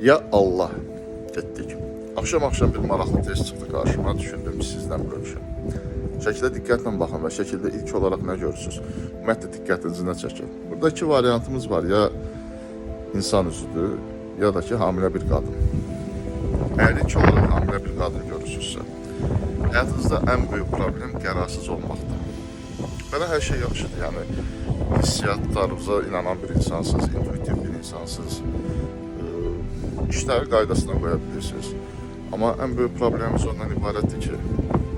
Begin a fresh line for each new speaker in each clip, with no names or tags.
Ya Allah, getdik. Axşam bir maraqlı test çıxdı qarşıma, düşündüm ki, sizdən bölüşüm. Şəkilə diqqətlə baxın və şəkildə ilk olaraq nə görürsünüz? Ümumiyyətlə diqqətinizi nə çəkin? Burada iki variantımız var, ya insan üzüdür, ya da ki, hamilə bir qadın. Əgər ilk olaraq hamilə bir qadın görürsünüzsə, həyatınızda ən böyük problem qərarsız olmaqdır. Belə hər şey yaxşıdır, yəni hissiyatlarınıza inanan bir insansınız, intuitiv bir insansınız. İşləri qaydasına qoya bilirsiniz. Amma ən böyük problemimiz ondan ibarətdir ki,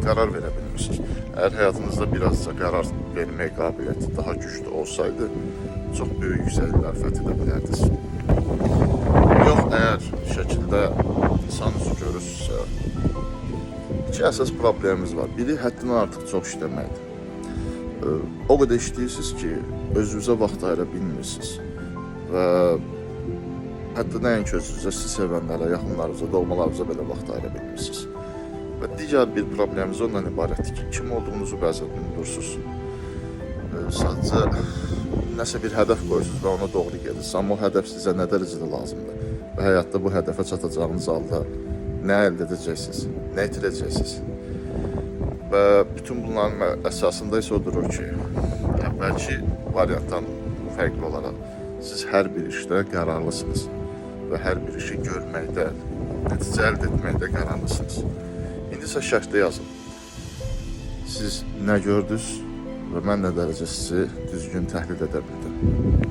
qərar verə bilmirsiniz. Əgər həyatınızda birazca qərar vermək qabiliyyəti daha güclü olsaydı, çox böyük yüksəkliklər fəth edə bilərdiniz. Yox, əgər şəkildə insan üzü görürsünüzsə, iki əsas problemimiz var. Biri, həddindən artıq çox işləməkdir. O qədər işləyirsiniz ki, özünüzə vaxt ayıra bilmirsiniz və hətta nəinki özünüzə, sizi sevənlərə, yaxınlarınıza, doğmalarınıza belə vaxt ayıra bilmirsiniz. Və digər bir problemimiz ondan ibarətdir ki, kim olduğunuzu bəzən unudursunuz. Sadəcə nəsə bir hədəf qoyursunuz və ona doğru gedirsiniz. Amma o hədəf sizə nə dərəcədə lazımdır və həyatda bu hədəfə çatacağınız halda nə əldə edəcəksiniz, nə itirəcəksiniz. Və bütün bunların əsasında isə odur ki, əvvəlki variantdan fərqli olaraq siz hər bir işdə qərarlısınız və hər bir işi görməkdə, nəticə əldə etməkdə qərarlısınız. İndi isə şərtdə yazın. Siz nə gördünüz və mən nə dərəcə sizi düzgün təhlil edə bildim.